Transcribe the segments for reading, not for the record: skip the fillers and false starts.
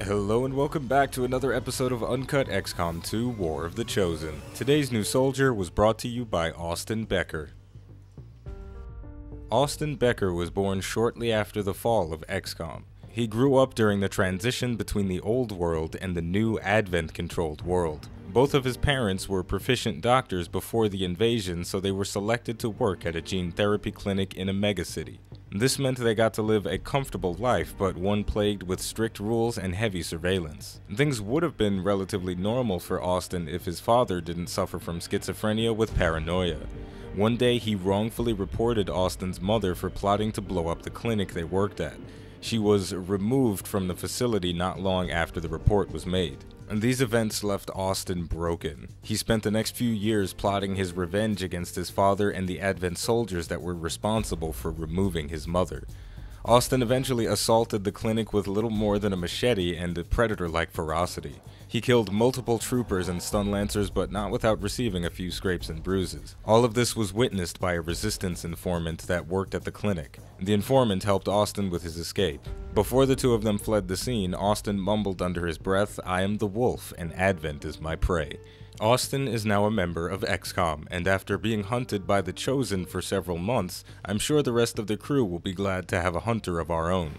Hello and welcome back to another episode of Uncut XCOM 2 War of the Chosen. Today's new soldier was brought to you by Austin Becker. Austin Becker was born shortly after the fall of XCOM. He grew up during the transition between the old world and the new Advent-controlled world. Both of his parents were proficient doctors before the invasion, so they were selected to work at a gene therapy clinic in a megacity. This meant they got to live a comfortable life, but one plagued with strict rules and heavy surveillance. Things would have been relatively normal for Austin if his father didn't suffer from schizophrenia with paranoia. One day he wrongfully reported Austin's mother for plotting to blow up the clinic they worked at. She was removed from the facility not long after the report was made. And these events left Austin broken. He spent the next few years plotting his revenge against his father and the Advent soldiers that were responsible for removing his mother. Austin eventually assaulted the clinic with little more than a machete and a predator-like ferocity. He killed multiple troopers and stun lancers, but not without receiving a few scrapes and bruises. All of this was witnessed by a resistance informant that worked at the clinic. The informant helped Austin with his escape. Before the two of them fled the scene, Austin mumbled under his breath, "I am the wolf, and Advent is my prey." Austin is now a member of XCOM, and after being hunted by the Chosen for several months, I'm sure the rest of the crew will be glad to have a hunter of our own.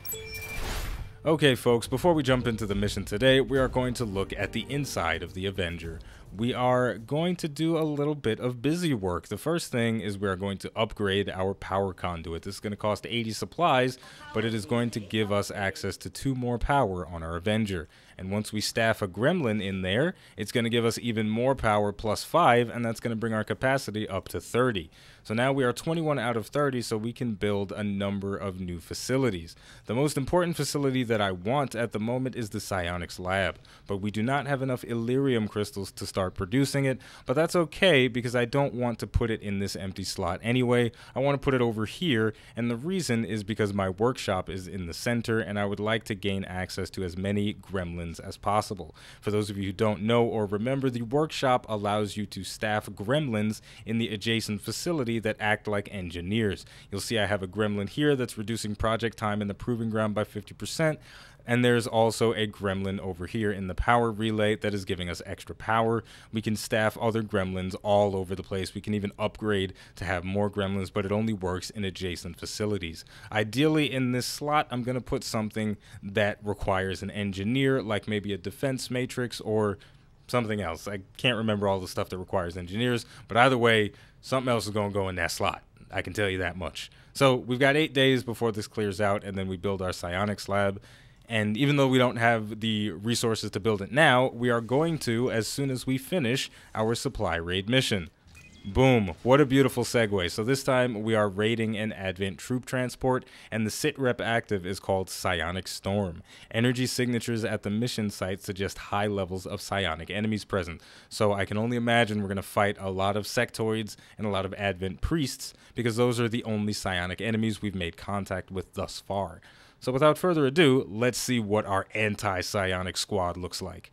Okay folks, before we jump into the mission today, we are going to look at the inside of the Avenger. We are going to do a little bit of busy work. The first thing is we are going to upgrade our power conduit. This is going to cost 80 supplies, but it is going to give us access to 2 more power on our Avenger. And once we staff a gremlin in there, it's going to give us even more power plus 5, and that's going to bring our capacity up to 30. So now we are 21 out of 30, so we can build a number of new facilities. The most important facility that I want at the moment is the Psi Lab, but we do not have enough Illyrium crystals to start producing it, but that's okay because I don't want to put it in this empty slot anyway. I want to put it over here, and the reason is because my workshop is in the center, and I would like to gain access to as many gremlins as possible. For those of you who don't know or remember, the workshop allows you to staff gremlins in the adjacent facility that act like engineers. You'll see I have a gremlin here that's reducing project time in the proving ground by 50%, and there's also a gremlin over here in the power relay that is giving us extra power. We can staff other gremlins all over the place. We can even upgrade to have more gremlins, but it only works in adjacent facilities. Ideally, in this slot, I'm going to put something that requires an engineer, like maybe a defense matrix or something else. I can't remember all the stuff that requires engineers, but either way, something else is going to go in that slot. I can tell you that much. So we've got 8 days before this clears out, and then we build our Psionics Lab. And even though we don't have the resources to build it now, we are going to as soon as we finish our supply raid mission. Boom, what a beautiful segue. So this time we are raiding an Advent troop transport, and the sitrep active is called Psionic Storm. Energy signatures at the mission site suggest high levels of psionic enemies present. So I can only imagine we're going to fight a lot of sectoids and a lot of Advent priests, because those are the only psionic enemies we've made contact with thus far. So without further ado, let's see what our anti-psionic squad looks like.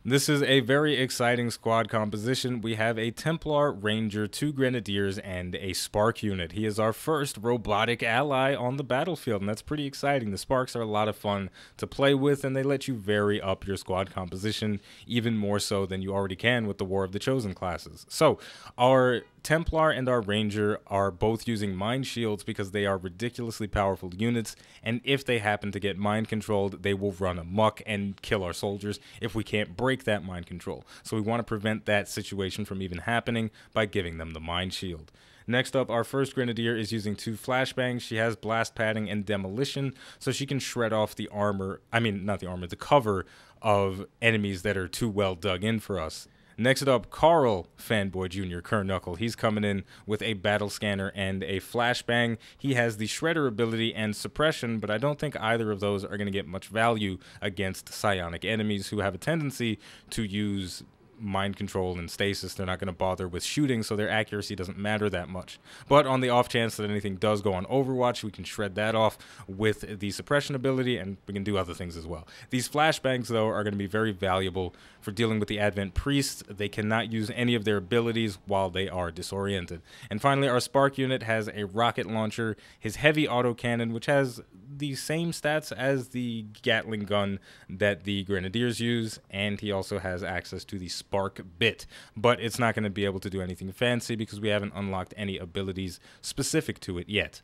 This is a very exciting squad composition. We have a Templar, Ranger, 2 Grenadiers, and a Spark unit. He is our first robotic ally on the battlefield, and that's pretty exciting. The Sparks are a lot of fun to play with, and they let you vary up your squad composition even more so than you already can with the War of the Chosen classes. So, our Templar and our Ranger are both using mind shields because they are ridiculously powerful units, and if they happen to get mind controlled, they will run amok and kill our soldiers if we can't break that mind control. So we want to prevent that situation from even happening by giving them the mind shield. Next up, our first Grenadier is using 2 flashbangs. She has blast padding and demolition, so she can shred off the armor, the cover of enemies that are too well dug in for us. Next up, Carl Fanboy Jr. Kernknuckle. He's coming in with a battle scanner and a flashbang. He has the shredder ability and suppression, but I don't think either of those are going to get much value against psionic enemies who have a tendency to use mind control and stasis, they're not going to bother with shooting, so their accuracy doesn't matter that much. But on the off chance that anything does go on Overwatch, we can shred that off with the suppression ability, and we can do other things as well. These flashbangs, though, are going to be very valuable for dealing with the Advent Priests. They cannot use any of their abilities while they are disoriented. And finally, our Spark unit has a rocket launcher, his heavy autocannon, which has the same stats as the Gatling gun that the Grenadiers use, and he also has access to the Spark bit, but it's not going to be able to do anything fancy because we haven't unlocked any abilities specific to it yet.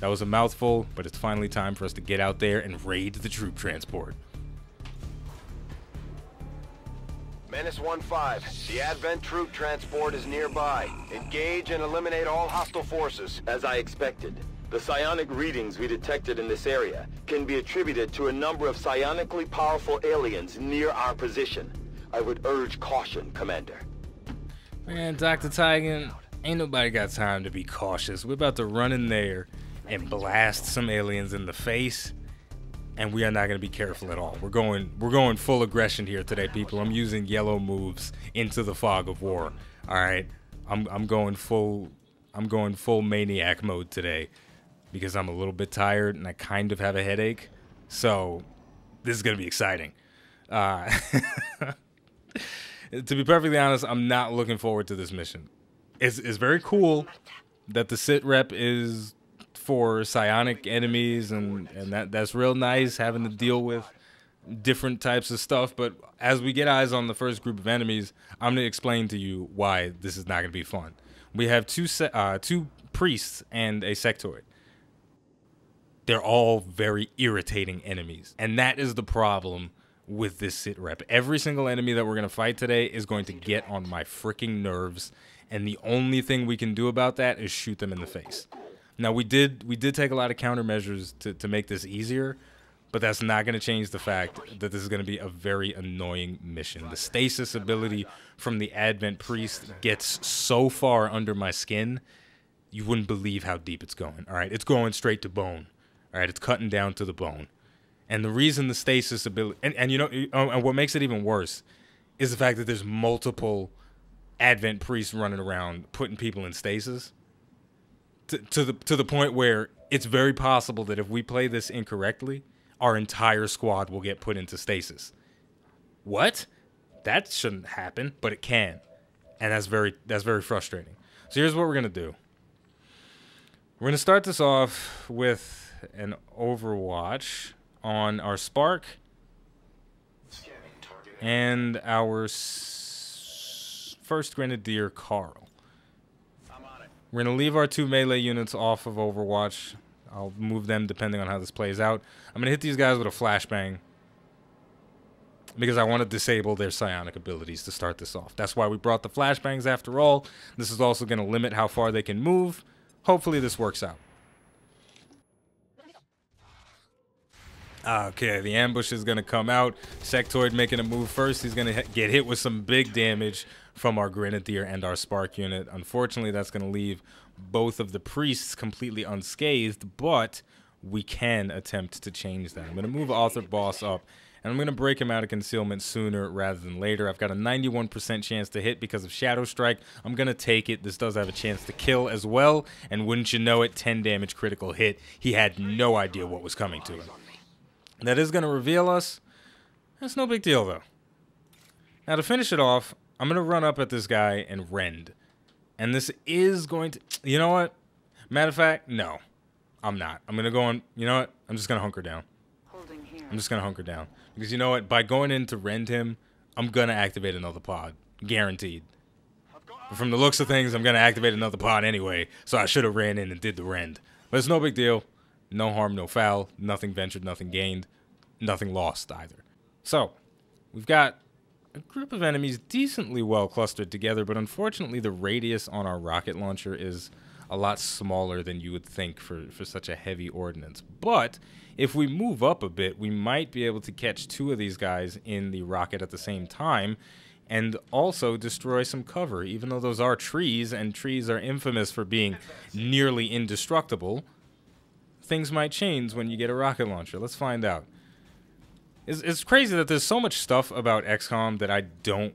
That was a mouthful, but it's finally time for us to get out there and raid the troop transport. Menace 1-5, the Advent troop transport is nearby. Engage and eliminate all hostile forces. As I expected, the psionic readings we detected in this area can be attributed to a number of psionically powerful aliens near our position. I would urge caution, Commander. Man, Dr. Tigan, ain't nobody got time to be cautious. We're about to run in there and blast some aliens in the face, and we are not going to be careful at all. We're going full aggression here today, people. I'm using yellow moves into the fog of war. All right, I'm going full maniac mode today because I'm a little bit tired and I kind of have a headache. So this is going to be exciting. To be perfectly honest, I'm not looking forward to this mission. It's very cool that the sit rep is for psionic enemies, and that's real nice, having to deal with different types of stuff. But as we get eyes on the first group of enemies, I'm going to explain to you why this is not going to be fun. We have two priests and a sectoid. They're all very irritating enemies, and that is the problem with this sit rep. Every single enemy that we're going to fight today is going to get on my freaking nerves, and the only thing we can do about that is shoot them in the face. Now, we did take a lot of countermeasures to make this easier, but that's not going to change the fact that this is going to be a very annoying mission. The stasis ability from the Advent Priest gets so far under my skin, you wouldn't believe how deep it's going. All right, it's going straight to bone. All right, it's cutting down to the bone. And the reason the stasis ability, and you know, and what makes it even worse is the fact that there's multiple Advent priests running around putting people in stasis to the point where it's very possible that if we play this incorrectly, our entire squad will get put into stasis. What? That shouldn't happen, but it can, and that's very frustrating. So here's what we're gonna do. We're gonna start this off with an Overwatch on our Spark and our first Grenadier, Carl. We're going to leave our two melee units off of Overwatch. I'll move them depending on how this plays out. I'm going to hit these guys with a flashbang because I want to disable their psionic abilities to start this off. That's why we brought the flashbangs after all. This is also going to limit how far they can move. Hopefully this works out. Okay, the ambush is going to come out. Sectoid making a move first. He's going to get hit with some big damage from our Grenadier and our Spark unit. Unfortunately, that's going to leave both of the priests completely unscathed, but we can attempt to change that. I'm going to move Author Boss up, and I'm going to break him out of concealment sooner rather than later. I've got a 91% chance to hit because of Shadow Strike. I'm going to take it. This does have a chance to kill as well, and wouldn't you know it, 10 damage critical hit. He had no idea what was coming to him. That is going to reveal us. That's no big deal, though. Now, to finish it off, I'm going to run up at this guy and rend. And this is going to... You know what? Matter of fact, no. I'm not. I'm going to go on... You know what? I'm just going to hunker down. I'm just going to hunker down. Because you know what? By going in to rend him, I'm going to activate another pod. Guaranteed. But from the looks of things, I'm going to activate another pod anyway. So I should have ran in and did the rend. But it's no big deal. No harm, no foul. Nothing ventured, nothing gained. Nothing lost either. So, we've got a group of enemies decently well clustered together, but unfortunately the radius on our rocket launcher is a lot smaller than you would think for such a heavy ordnance. But if we move up a bit, we might be able to catch two of these guys in the rocket at the same time and also destroy some cover. Even though those are trees, and trees are infamous for being nearly indestructible, things might change when you get a rocket launcher. Let's find out. It's crazy that there's so much stuff about XCOM that I don't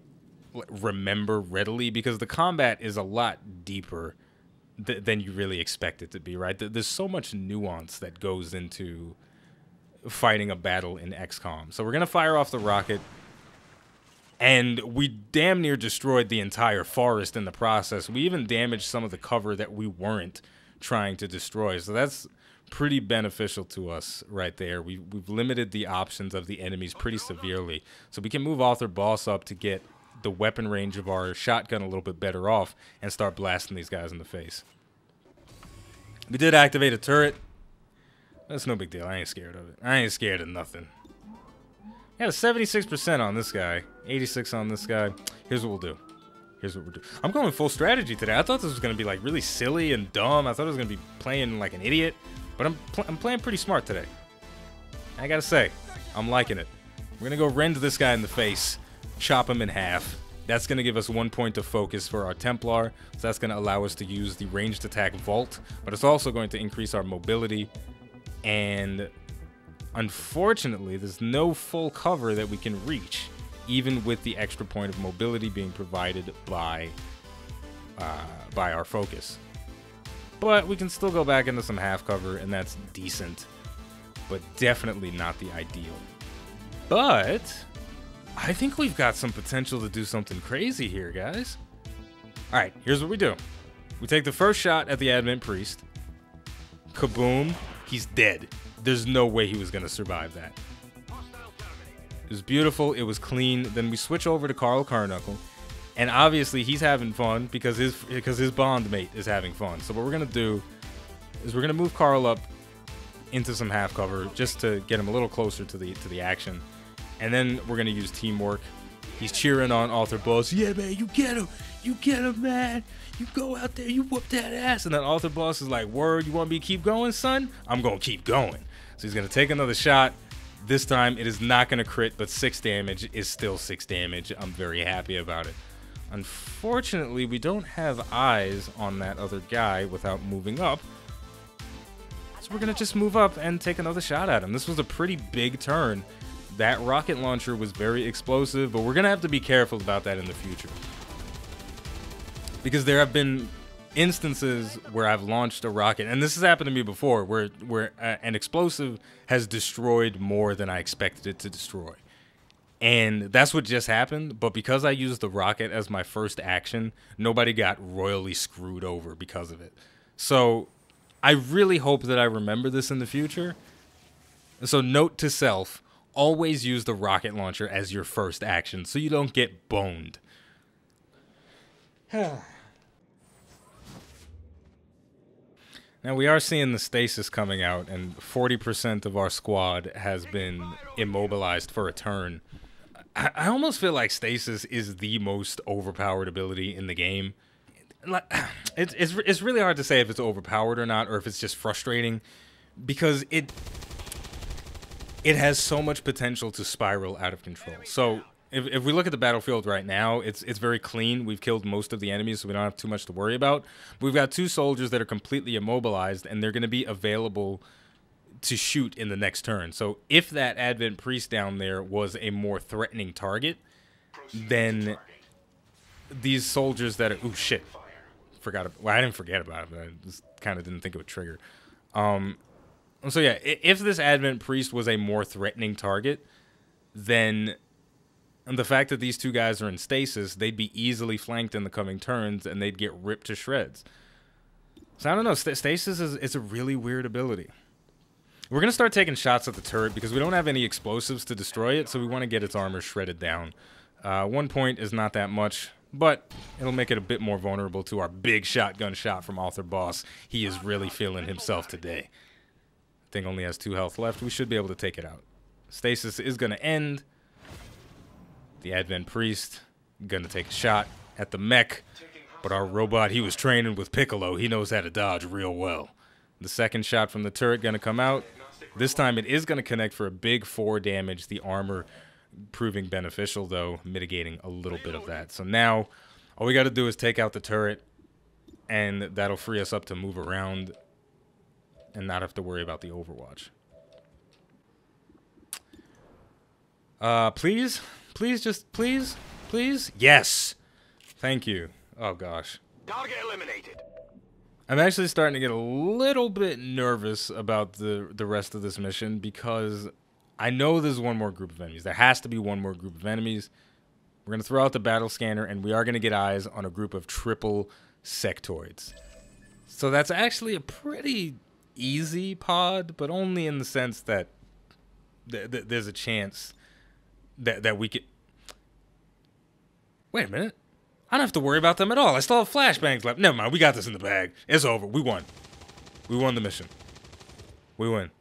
remember readily, because the combat is a lot deeper than you really expect it to be, right? There's so much nuance that goes into fighting a battle in XCOM. So we're going to fire off the rocket, and we damn near destroyed the entire forest in the process. We even damaged some of the cover that we weren't trying to destroy. So that's pretty beneficial to us right there. We've limited the options of the enemies pretty severely. So we can move Author Boss up to get the weapon range of our shotgun a little bit better off and start blasting these guys in the face. We did activate a turret. That's no big deal. I ain't scared of it. I ain't scared of nothing. Got a 76% on this guy, 86 on this guy. Here's what we'll do. Here's what we're doing. I'm going full strategy today. I thought this was going to be like really silly and dumb. I thought I was going to be playing like an idiot, but I'm playing pretty smart today. I gotta say, I'm liking it. We're gonna go rend this guy in the face, chop him in half. That's gonna give us 1 point of focus for our Templar. So that's gonna allow us to use the ranged attack Vault, but it's also going to increase our mobility. And unfortunately, there's no full cover that we can reach, even with the extra point of mobility being provided by our focus. But we can still go back into some half cover, and that's decent, but definitely not the ideal. But I think we've got some potential to do something crazy here, guys. All right, here's what we do. We take the first shot at the Advent Priest. Kaboom. He's dead. There's no way he was going to survive that. It was beautiful. It was clean. Then we switch over to Carl Carnuckle. And obviously he's having fun because his bond mate is having fun. So what we're going to do is we're going to move Carl up into some half cover just to get him a little closer to the action. And then we're going to use teamwork. He's cheering on Author Boss. Yeah, man, you get him. You get him, man. You go out there, you whoop that ass. And then Author Boss is like, word, you want me to keep going, son? I'm going to keep going. So he's going to take another shot. This time it is not going to crit, but 6 damage is still 6 damage. I'm very happy about it. Unfortunately, we don't have eyes on that other guy without moving up. So we're going to just move up and take another shot at him. This was a pretty big turn. That rocket launcher was very explosive, but we're going to have to be careful about that in the future. Because there have been instances where I've launched a rocket, and this has happened to me before, where an explosive has destroyed more than I expected it to destroy. And that's what just happened, but because I used the rocket as my first action, nobody got royally screwed over because of it. So I really hope that I remember this in the future. So note to self, always use the rocket launcher as your first action so you don't get boned. Now we are seeing the stasis coming out, and 40% of our squad has been immobilized for a turn. I almost feel like stasis is the most overpowered ability in the game. It's really hard to say if it's overpowered or not, or if it's just frustrating, because it has so much potential to spiral out of control. So if we look at the battlefield right now, it's very clean. We've killed most of the enemies, so we don't have too much to worry about. We've got 2 soldiers that are completely immobilized, and they're going to be available to shoot in the next turn. So if that Advent Priest down there was a more threatening target, then these soldiers that are... Ooh, shit. Well, I didn't forget about it, but I just kind of didn't think it would trigger. So yeah, if this Advent Priest was a more threatening target, then the fact that these 2 guys are in stasis, they'd be easily flanked in the coming turns, and they'd get ripped to shreds. So I don't know, stasis is a really weird ability. We're going to start taking shots at the turret because we don't have any explosives to destroy it, so we want to get its armor shredded down. 1 point is not that much, but it'll make it a bit more vulnerable to our big shotgun shot from Author Boss. He is really feeling himself today. Thing only has 2 health left. We should be able to take it out. Stasis is going to end. The Advent Priest going to take a shot at the mech, but our robot, he was training with Piccolo. He knows how to dodge real well. The second shot from the turret going to come out. This time it is going to connect for a big 4 damage. The armor proving beneficial, though, mitigating a little bit of that. So now all we got to do is take out the turret, and that'll free us up to move around and not have to worry about the Overwatch. Please, just please, Please? Yes! Thank you. Oh, gosh. Target eliminated. I'm actually starting to get a little bit nervous about the rest of this mission because I know there's one more group of enemies. There has to be one more group of enemies. We're going to throw out the battle scanner, and we are going to get eyes on a group of triple sectoids. So that's actually a pretty easy pod, but only in the sense that there's a chance that we could... Wait a minute. I don't have to worry about them at all. I still have flashbangs left. Never mind. We got this in the bag. It's over. We won. We won the mission. We win.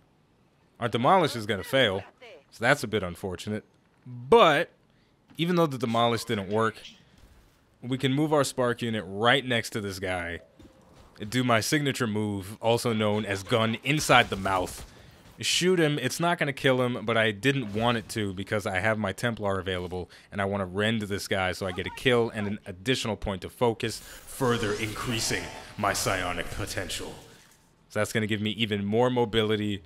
Our demolish is going to fail, so that's a bit unfortunate. But even though the demolish didn't work, we can move our spark unit right next to this guy, do my signature move, also known as gun inside the mouth. Shoot him. It's not going to kill him, but I didn't want it to because I have my Templar available, and I want to rend this guy so I get a kill and an additional point of focus, further increasing my psionic potential. So that's going to give me even more mobility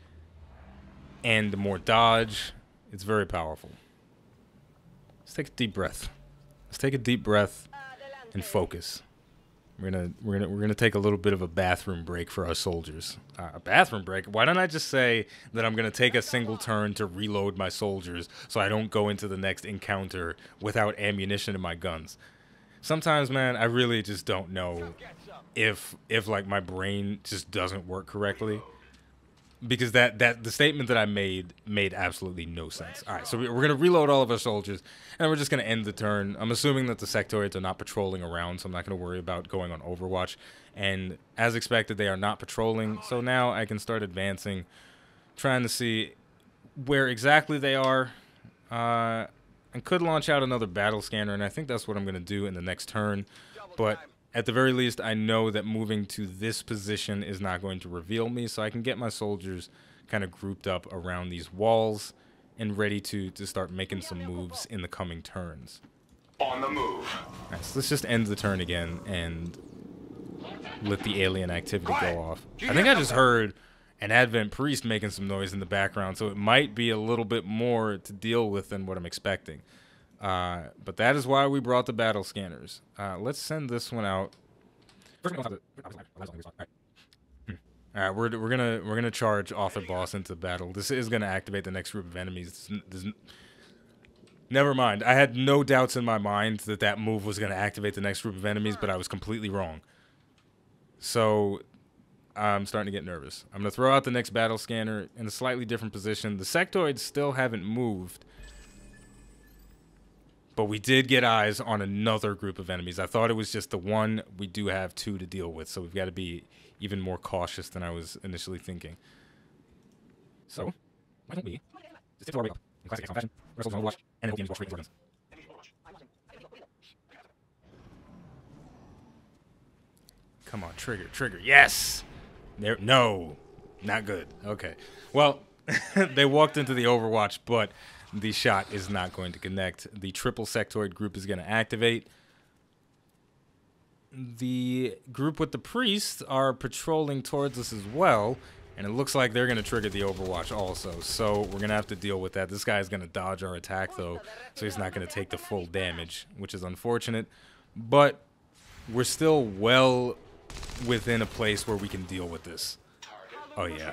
and more dodge. It's very powerful. Let's take a deep breath. Let's take a deep breath and focus. We're gonna take a little bit of a bathroom break for our soldiers. A bathroom break? Why don't I just say that I'm gonna take a single turn to reload my soldiers so I don't go into the next encounter without ammunition in my guns? Sometimes, man, I really just don't know if like my brain just doesn't work correctly. Because the statement that I made absolutely no sense. All right, so we're going to reload all of our soldiers, and we're just going to end the turn. I'm assuming that the sectoids are not patrolling around, so I'm not going to worry about going on Overwatch. And as expected, they are not patrolling, so now I can start advancing, trying to see where exactly they are. I could launch out another battle scanner, and I think that's what I'm going to do in the next turn. But at the very least, I know that moving to this position is not going to reveal me, so I can get my soldiers kind of grouped up around these walls and ready to start making some moves in the coming turns. On the move. All right, so let's just end the turn again and let the alien activity go off. I think I just heard an Advent priest making some noise in the background, so it might be a little bit more to deal with than what I'm expecting. But that is why we brought the battle scanners. Let's send this one out. Alright, we're gonna charge Author Boss into battle. This is gonna activate the next group of enemies. Never mind. I had no doubts in my mind that move was gonna activate the next group of enemies, but I was completely wrong. So I'm starting to get nervous. I'm gonna throw out the next battle scanner in a slightly different position. The sectoids still haven't moved. But we did get eyes on another group of enemies. I thought it was just the one. We do have two to deal with, so we've got to be even more cautious than I was initially thinking. So, why don't we just tip our way up in classic Xcom fashion, wrestle on Overwatch, and then we'll straight into our guns. Come on, trigger. Yes! There, no, not good. Okay. Well, they walked into the Overwatch, but the shot is not going to connect. The triple sectoid group is going to activate. The group with the priest are patrolling towards us as well, and it looks like they're going to trigger the Overwatch also. So we're going to have to deal with that. This guy is going to dodge our attack, though, so he's not going to take the full damage, which is unfortunate. But we're still well within a place where we can deal with this. Oh, yeah.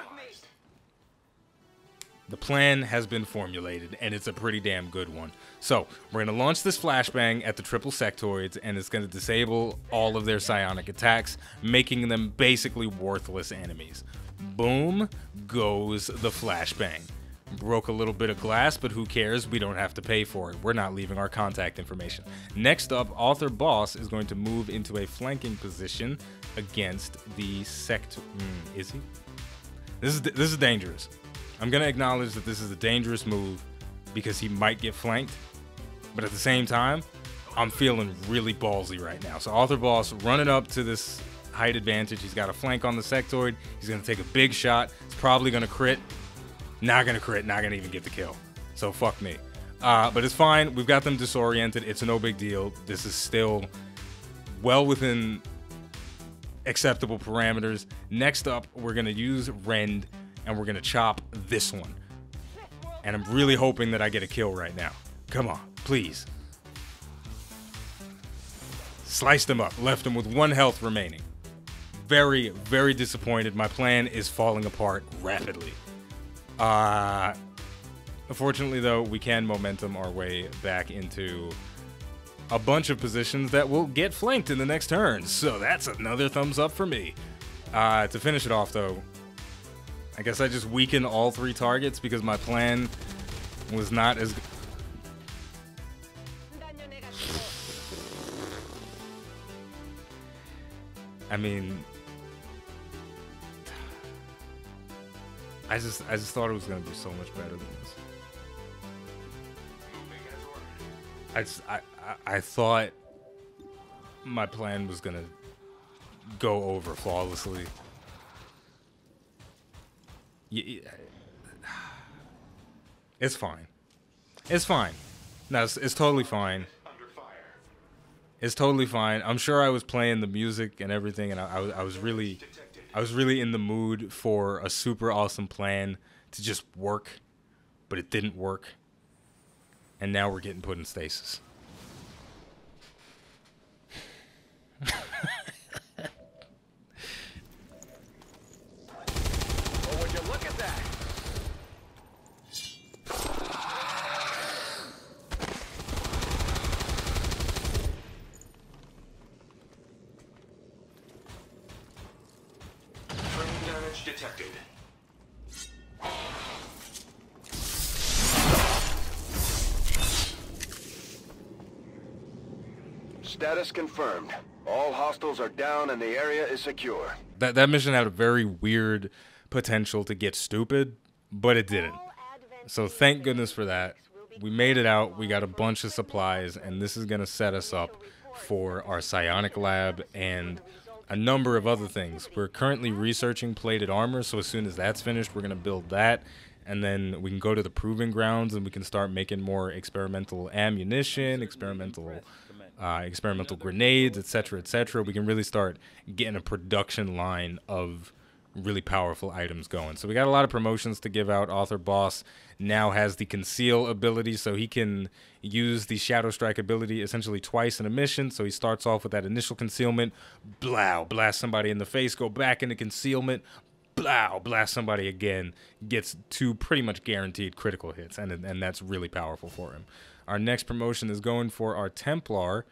The plan has been formulated, and it's a pretty damn good one. So, we're going to launch this flashbang at the triple sectoids, and it's going to disable all of their psionic attacks, making them basically worthless enemies. Boom goes the flashbang. Broke a little bit of glass, but who cares? We don't have to pay for it. We're not leaving our contact information. Next up, Author Boss is going to move into a flanking position against the sector. Is he? This is dangerous. I'm going to acknowledge that this is a dangerous move because he might get flanked. But at the same time, I'm feeling really ballsy right now. So Author Boss running up to this height advantage. He's got a flank on the sectoid. He's going to take a big shot. It's probably going to crit. Not going to crit. Not going to even get the kill. So fuck me. But it's fine. We've got them disoriented. It's no big deal. This is still well within acceptable parameters. Next up, we're going to use Rend. And we're going to chop this one. And I'm really hoping that I get a kill right now. Come on, please. Sliced him up, left him with 1 health remaining. Very, very disappointed. My plan is falling apart rapidly. Unfortunately, though, we can momentum our way back into a bunch of positions that will get flanked in the next turn. So that's another thumbs up for me. To finish it off, though, I guess I just weaken all 3 targets because my plan was not as... I mean, I just thought it was gonna be so much better than this. I thought my plan was gonna go over flawlessly. It's fine. It's fine. No, it's totally fine. It's totally fine. I'm sure I was playing the music and everything, and I was really in the mood for a super awesome plan to just work, but it didn't work. And now we're getting put in stasis. Oh, would you look at that? Damage detected. Status confirmed. All hostiles are down and the area is secure. That mission had a very weird potential to get stupid, but it didn't. So thank goodness for that. We made it out. We got a bunch of supplies, and this is going to set us up for our psionic lab and a number of other things. We're currently researching plated armor, so as soon as that's finished, we're going to build that, and then we can go to the proving grounds and we can start making more experimental ammunition, experimental grenades, etc., etc. We can really start getting a production line of really powerful items going. So we got a lot of promotions to give out. Author Boss now has the conceal ability, so he can use the Shadow Strike ability essentially twice in a mission. So he starts off with that initial concealment, blow, blast somebody in the face, go back into concealment, blow, blast somebody again, gets 2 pretty much guaranteed critical hits, and that's really powerful for him. Our next promotion is going for our Templar,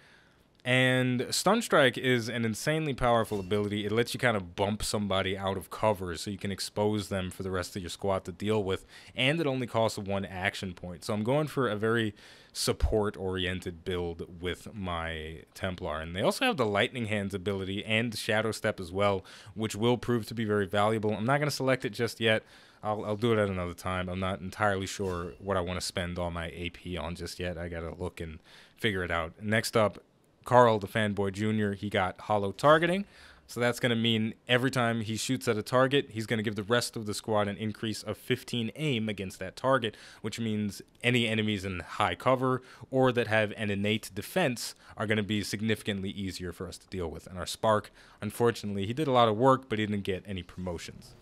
and Stun Strike is an insanely powerful ability. It lets you kind of bump somebody out of cover so you can expose them for the rest of your squad to deal with, and it only costs 1 action point. So I'm going for a very support-oriented build with my Templar. And they also have the Lightning Hands ability and the Shadow Step as well, which will prove to be very valuable. I'm not going to select it just yet. I'll do it at another time. I'm not entirely sure what I want to spend all my AP on just yet. I got to look and figure it out. Next up, Carl, the Fanboy Jr., he got hollow targeting. So that's going to mean every time he shoots at a target, he's going to give the rest of the squad an increase of 15 aim against that target, which means any enemies in high cover or that have an innate defense are going to be significantly easier for us to deal with. And our Spark, unfortunately, he did a lot of work, but he didn't get any promotions.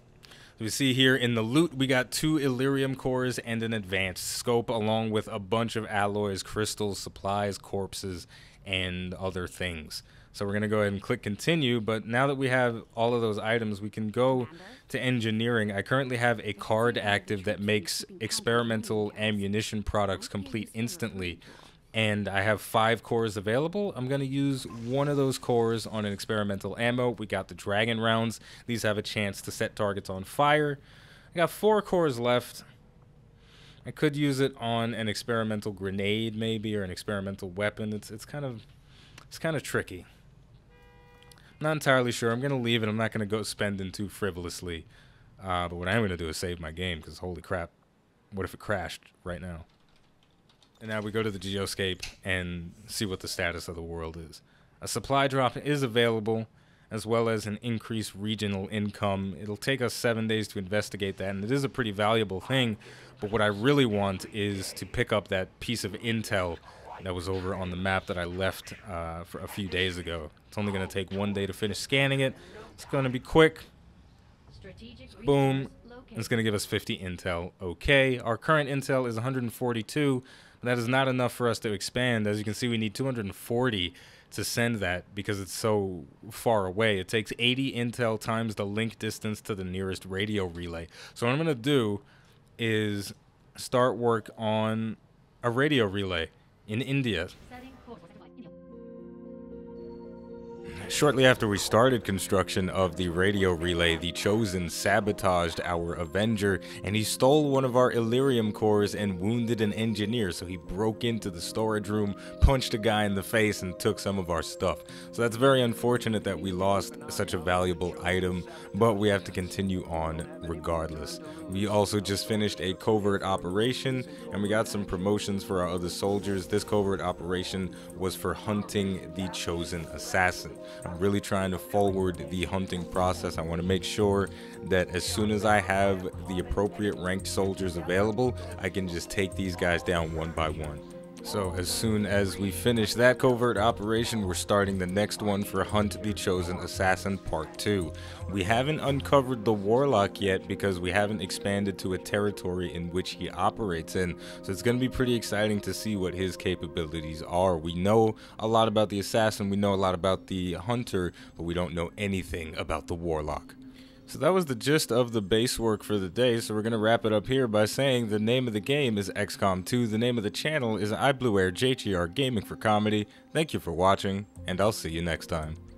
So we see here in the loot, we got 2 Illyrium cores and an advanced scope, along with a bunch of alloys, crystals, supplies, corpses, and other things. So we're going to go ahead and click continue, but now that we have all of those items, we can go to engineering. I currently have a card active that makes experimental ammunition products complete instantly, and I have 5 cores available. I'm going to use one of those cores on an experimental ammo. We got the dragon rounds. These have a chance to set targets on fire. I got 4 cores left. I could use it on an experimental grenade maybe, or an experimental weapon. It's kind of tricky. I'm not entirely sure. I'm going to leave it. I'm not going to go spending too frivolously. But what I'm going to do is save my game, because holy crap, what if it crashed right now? And now we go to the geoscape and see what the status of the world is. A supply drop is available, as well as an increased regional income. It'll take us 7 days to investigate that, and it is a pretty valuable thing. But what I really want is to pick up that piece of intel that was over on the map that I left for a few days ago. It's only going to take 1 day to finish scanning it. It's going to be quick. Boom. It's going to give us 50 intel. Okay, our current intel is 142. But that is not enough for us to expand. As you can see, we need 240 to send that because it's so far away. It takes 80 intel times the link distance to the nearest radio relay. So what I'm going to do is start work on a radio relay in India. Shortly after we started construction of the radio relay, the Chosen sabotaged our Avenger, and he stole one of our Illyrium cores and wounded an engineer. So he broke into the storage room, punched a guy in the face, and took some of our stuff. So that's very unfortunate that we lost such a valuable item, but we have to continue on regardless. We also just finished a covert operation, and we got some promotions for our other soldiers. This covert operation was for hunting the Chosen assassin. I'm really trying to forward the hunting process. I want to make sure that as soon as I have the appropriate ranked soldiers available, I can just take these guys down one by one. So as soon as we finish that covert operation, we're starting the next one for Hunt the Chosen Assassin Part 2. We haven't uncovered the Warlock yet because we haven't expanded to a territory in which he operates in. So it's going to be pretty exciting to see what his capabilities are. We know a lot about the Assassin, we know a lot about the Hunter, but we don't know anything about the Warlock. So that was the gist of the base work for the day, so we're going to wrap it up here by saying the name of the game is XCOM 2, the name of the channel is iBluairJgR Gaming for Comedy. Thank you for watching, and I'll see you next time.